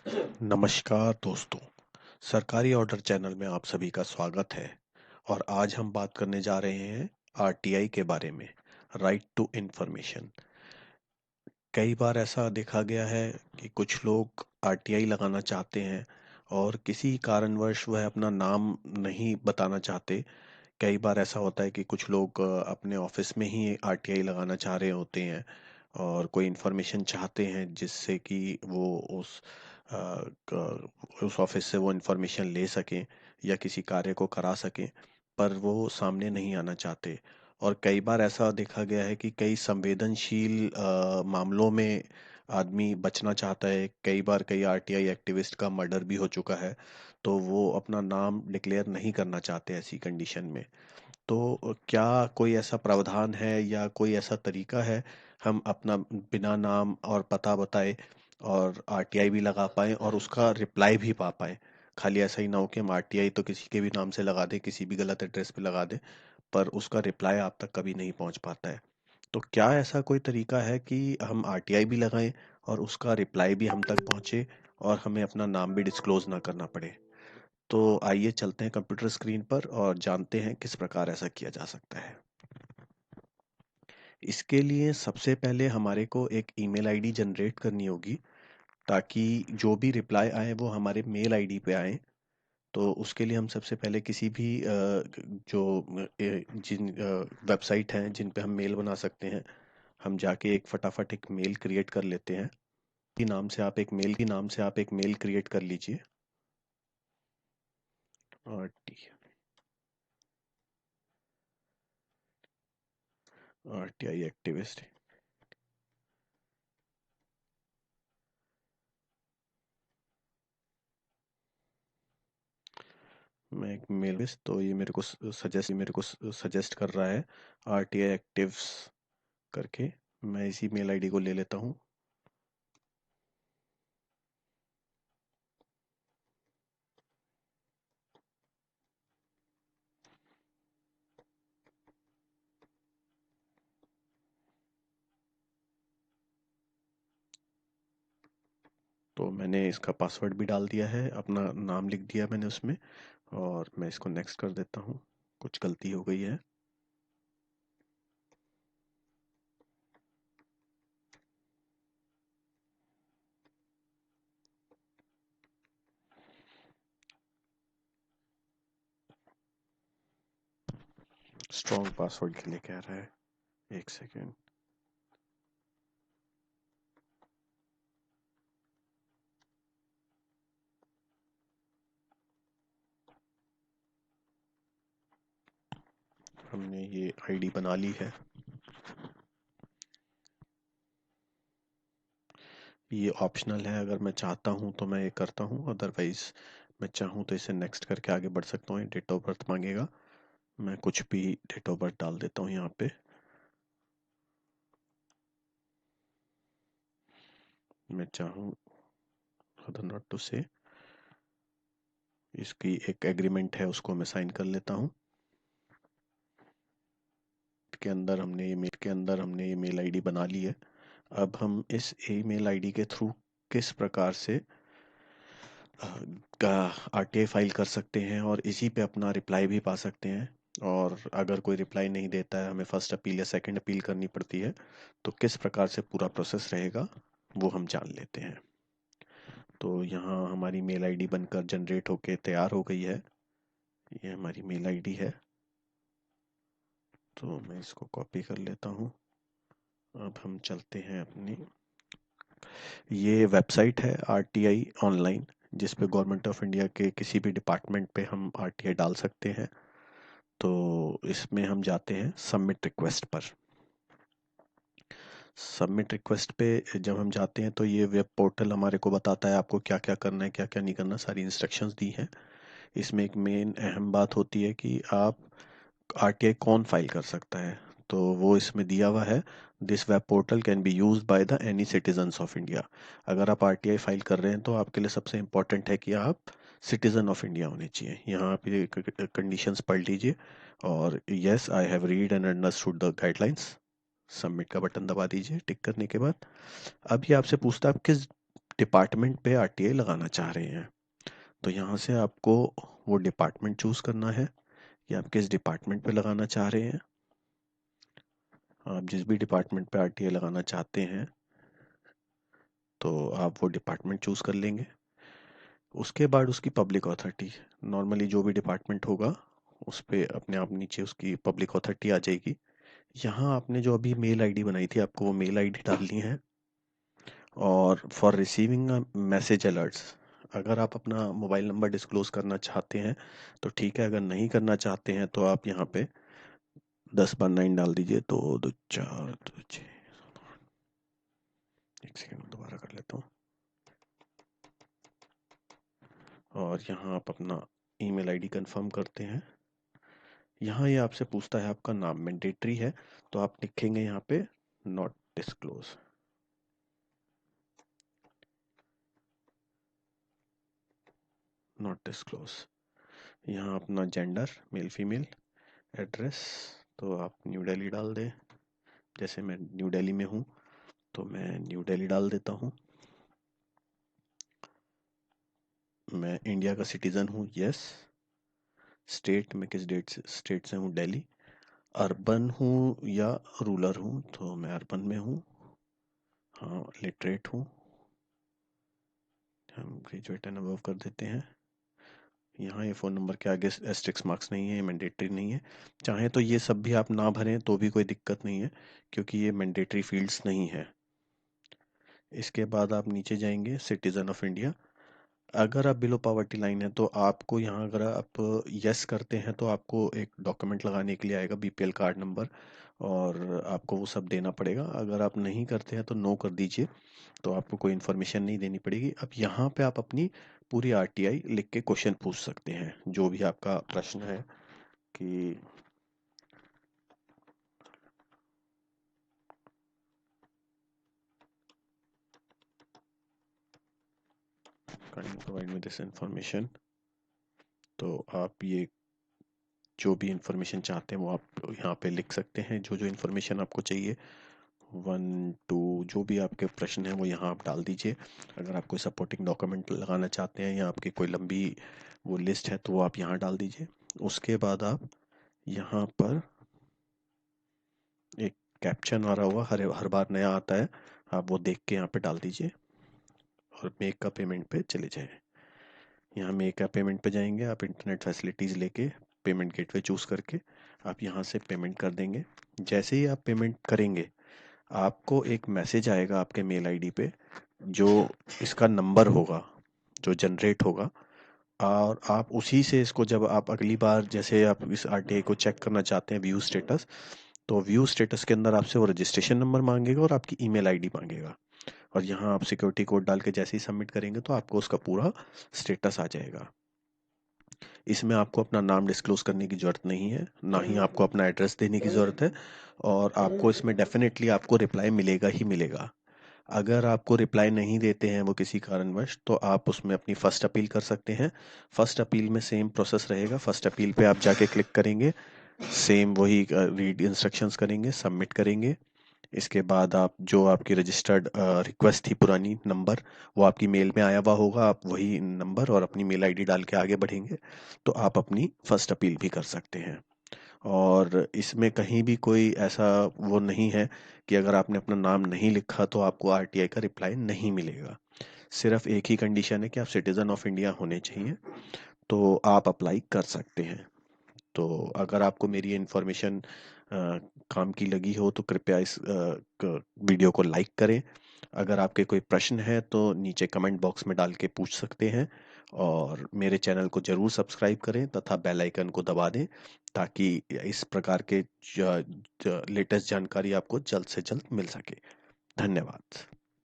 नमस्कार दोस्तों, सरकारी ऑर्डर चैनल में आप सभी का स्वागत है। और आज हम बात करने जा रहे हैं आरटीआई के बारे में, राइट टू इंफॉर्मेशन। कई बार ऐसा देखा गया है कि कुछ लोग आरटीआई लगाना चाहते हैं और किसी कारणवश वह अपना नाम नहीं बताना चाहते। कई बार ऐसा होता है कि कुछ लोग अपने ऑफिस में ही आरटीआई लगाना चाह रहे होते हैं और कोई इन्फॉर्मेशन चाहते हैं जिससे कि वो अ, उस ऑफिस से वो इन्फॉर्मेशन ले सकें या किसी कार्य को करा सकें, पर वो सामने नहीं आना चाहते। और कई बार ऐसा देखा गया है कि कई संवेदनशील मामलों में आदमी बचना चाहता है। कई बार कई आरटीआई एक्टिविस्ट का मर्डर भी हो चुका है, तो वो अपना नाम डिक्लेयर नहीं करना चाहते ऐसी कंडीशन में। तो क्या कोई ऐसा प्रावधान है या कोई ऐसा तरीका है हम अपना बिना नाम और पता बताए और आरटीआई भी लगा पाएँ और उसका रिप्लाई भी पा पाएँ? खाली ऐसा ही ना हो कि हम आरटीआई तो किसी के भी नाम से लगा दें, किसी भी गलत एड्रेस पे लगा दें, पर उसका रिप्लाई आप तक कभी नहीं पहुंच पाता है। तो क्या ऐसा कोई तरीका है कि हम आरटीआई भी लगाएं और उसका रिप्लाई भी हम तक पहुंचे और हमें अपना नाम भी डिस्क्लोज ना करना पड़े? तो आइए चलते हैं कंप्यूटर स्क्रीन पर और जानते हैं किस प्रकार ऐसा किया जा सकता है। इसके लिए सबसे पहले हमारे को एक ईमेल आईडी जनरेट करनी होगी, ताकि जो भी रिप्लाई आए वो हमारे मेल आईडी पे आए। तो उसके लिए हम सबसे पहले किसी भी जो जिन वेबसाइट हैं जिन पे हम मेल बना सकते हैं, हम जाके एक फटाफट एक मेल क्रिएट कर लेते हैं। की नाम से आप एक मेल क्रिएट कर लीजिए। और आरटीआई एक्टिविस्ट, मैं एक मेल, तो ये मेरे को सजेस्ट कर रहा है आरटीआई एक्टिव्स करके। मैं इसी मेल आईडी को ले लेता हूँ। तो मैंने इसका पासवर्ड भी डाल दिया है, अपना नाम लिख दिया मैंने उसमें, और मैं इसको नेक्स्ट कर देता हूँ। कुछ गलती हो गई है। स्ट्रॉन्ग पासवर्ड के लिए कह रहा है, एक सेकेंड। हमने ये आईडी बना ली है। ये ऑप्शनल है, अगर मैं चाहता हूँ तो मैं ये करता हूँ, अदरवाइज मैं चाहूँ तो इसे नेक्स्ट करके आगे बढ़ सकता हूँ। डेट ऑफ बर्थ मांगेगा, मैं कुछ भी डेट ऑफ बर्थ डाल देता हूँ यहाँ पे। मैं चाहूँ अदर नॉट टू से, इसकी एक एग्रीमेंट है उसको मैं साइन कर लेता हूँ। के अंदर हमने ये मेल आईडी बना ली है। अब हम इस ईमेल आईडी के थ्रू किस प्रकार से का आरटीआई फाइल कर सकते हैं और इसी पे अपना रिप्लाई भी पा सकते हैं। और अगर कोई रिप्लाई नहीं देता है, हमें फर्स्ट अपील या सेकंड अपील करनी पड़ती है, तो किस प्रकार से पूरा प्रोसेस रहेगा वो हम जान लेते हैं। तो यहाँ हमारी मेल आईडी बनकर जनरेट होके तैयार हो गई है। ये हमारी मेल आईडी है, तो मैं इसको कॉपी कर लेता हूँ। अब हम चलते हैं अपनी, ये वेबसाइट है आरटीआई ऑनलाइन, जिस पे गवर्नमेंट ऑफ इंडिया के किसी भी डिपार्टमेंट पे हम आरटीआई डाल सकते हैं। तो इसमें हम जाते हैं सबमिट रिक्वेस्ट पर। सबमिट रिक्वेस्ट पे जब हम जाते हैं तो ये वेब पोर्टल हमारे को बताता है आपको क्या क्या करना है, क्या क्या नहीं करना, सारी इंस्ट्रक्शंस दी हैं। इसमें एक मेन अहम बात होती है कि आप आरटीआई कौन फाइल कर सकता है। तो वो इसमें दिया हुआ है, this web portal can be used by the any citizens of India. अगर आप आरटीआई फाइल कर रहे हैं तो आपके लिए सबसे इम्पोर्टेंट है कि आप सिटीजन ऑफ इंडिया होने चाहिए। यहाँ आप ये कंडीशंस पढ़ लीजिए और yes I have read and understood the guidelines. Submit का बटन दबा दीजिए टिक करने के बाद। अब ये आपसे पूछता है आप किस डिपार्टमेंट पे आरटीआई लगाना चाह रहे हैं, तो यहाँ से आपको वो डिपार्टमेंट चूज करना है कि आप किस डिपार्टमेंट पे लगाना चाह रहे हैं। आप जिस भी डिपार्टमेंट पे आरटीआई लगाना चाहते हैं तो आप वो डिपार्टमेंट चूज कर लेंगे। उसके बाद उसकी पब्लिक अथॉरिटी, नॉर्मली जो भी डिपार्टमेंट होगा उस पे अपने आप नीचे उसकी पब्लिक अथॉरिटी आ जाएगी। यहाँ आपने जो अभी मेल आईडी बनाई थी आपको वो मेल आईडी डालनी है। और फॉर रिसीविंग मैसेज अलर्ट्स, अगर आप अपना मोबाइल नंबर डिस्क्लोज करना चाहते हैं तो ठीक है, अगर नहीं करना चाहते हैं तो आप यहाँ पे 10 बार 9 डाल दीजिए। 2 2 4 2 6। एक सेकेंड में दोबारा कर लेता हूँ। और यहाँ आप अपना ईमेल आईडी कंफर्म करते हैं। यहाँ ये आपसे पूछता है आपका नाम मैंडेटरी है, तो आप लिखेंगे यहाँ पे नॉट डिस्क्लोज। Not disclose. यहाँ अपना जेंडर मेल फीमेल, एड्रेस तो आप न्यू दिल्ली डाल दें। जैसे मैं न्यू दिल्ली में हूँ तो मैं न्यू दिल्ली डाल देता हूँ। मैं इंडिया का सिटीज़न हूँ, यस। स्टेट में किस स्टेट से हूँ, दिल्ली। अर्बन हूँ या रूरल हूँ, तो मैं अर्बन में हूँ। हाँ, लिटरेट हूँ, हम ग्रेजुएट एंड अबव कर देते हैं। यहाँ ये फ़ोन नंबर के आगे एस्टेरिस्क मार्क्स नहीं है, ये मैंडेटरी नहीं है। चाहे तो ये सब भी आप ना भरें तो भी कोई दिक्कत नहीं है, क्योंकि ये मैंडेटरी फील्ड्स नहीं है। इसके बाद आप नीचे जाएंगे, सिटीज़न ऑफ इंडिया। अगर आप बिलो पॉवर्टी लाइन है तो आपको यहाँ, अगर आप यस करते हैं तो आपको एक डॉक्यूमेंट लगाने के लिए आएगा, बीपीएल कार्ड नंबर, और आपको वो सब देना पड़ेगा। अगर आप नहीं करते हैं तो नो कर दीजिए, तो आपको कोई इन्फॉर्मेशन नहीं देनी पड़ेगी। अब यहाँ पे आप अपनी पूरी आरटीआई लिख के क्वेश्चन पूछ सकते हैं, जो भी आपका प्रश्न है कि प्रोवाइड मी दिस इंफॉर्मेशन। तो आप ये जो भी इंफॉर्मेशन चाहते हैं वो आप यहाँ पे लिख सकते हैं, जो जो इन्फॉर्मेशन आपको चाहिए। 1 2 जो भी आपके प्रश्न हैं वो यहाँ आप डाल दीजिए। अगर आप कोई सपोर्टिंग डॉक्यूमेंट लगाना चाहते हैं या आपकी कोई लंबी वो लिस्ट है तो वो आप यहाँ डाल दीजिए। उसके बाद आप यहाँ पर एक कैप्शन आ रहा होगा, हर हर बार नया आता है, आप वो देख के यहाँ पे डाल दीजिए और मेक का पेमेंट पे चले जाएं। यहाँ मेक का पेमेंट पे जाएंगे, आप इंटरनेट फैसिलिटीज़ लेके पेमेंट गेटवे चूज़ करके आप यहाँ से पेमेंट कर देंगे। जैसे ही आप पेमेंट करेंगे आपको एक मैसेज आएगा आपके मेल आईडी पे, जो इसका नंबर होगा जो जनरेट होगा, और आप उसी से इसको, जब आप अगली बार जैसे आप इस आरटीआई को चेक करना चाहते हैं व्यू स्टेटस, तो व्यू स्टेटस के अंदर आपसे वो रजिस्ट्रेशन नंबर मांगेगा और आपकी ईमेल आईडी मांगेगा। और यहाँ आप सिक्योरिटी कोड डाल के जैसे ही सबमिट करेंगे तो आपको उसका पूरा स्टेटस आ जाएगा। इसमें आपको अपना नाम डिस्क्लोज करने की ज़रूरत नहीं है, ना ही आपको अपना एड्रेस देने की ज़रूरत है। और आपको इसमें डेफिनेटली आपको रिप्लाई मिलेगा ही मिलेगा। अगर आपको रिप्लाई नहीं देते हैं वो किसी कारणवश, तो आप उसमें अपनी फ़र्स्ट अपील कर सकते हैं। फ़र्स्ट अपील में सेम प्रोसेस रहेगा। फ़र्स्ट अपील पे आप जाके क्लिक करेंगे, सेम वही रीड इंस्ट्रक्शंस करेंगे, सबमिट करेंगे। इसके बाद आप जो आपकी रजिस्टर्ड रिक्वेस्ट थी पुरानी नंबर, वो आपकी मेल में आया हुआ होगा, आप वही नंबर और अपनी मेल आईडी डाल के आगे बढ़ेंगे तो आप अपनी फर्स्ट अपील भी कर सकते हैं। और इसमें कहीं भी कोई ऐसा वो नहीं है कि अगर आपने अपना नाम नहीं लिखा तो आपको आरटीआई का रिप्लाई नहीं मिलेगा। सिर्फ एक ही कंडीशन है कि आप सिटीज़न ऑफ इंडिया होने चाहिए, तो आप अप्लाई कर सकते हैं। तो अगर आपको मेरी इन्फॉर्मेशन काम की लगी हो तो कृपया इस वीडियो को लाइक करें। अगर आपके कोई प्रश्न है तो नीचे कमेंट बॉक्स में डाल के पूछ सकते हैं। और मेरे चैनल को ज़रूर सब्सक्राइब करें तथा बेल आइकन को दबा दें, ताकि इस प्रकार के लेटेस्ट जानकारी आपको जल्द से जल्द मिल सके। धन्यवाद।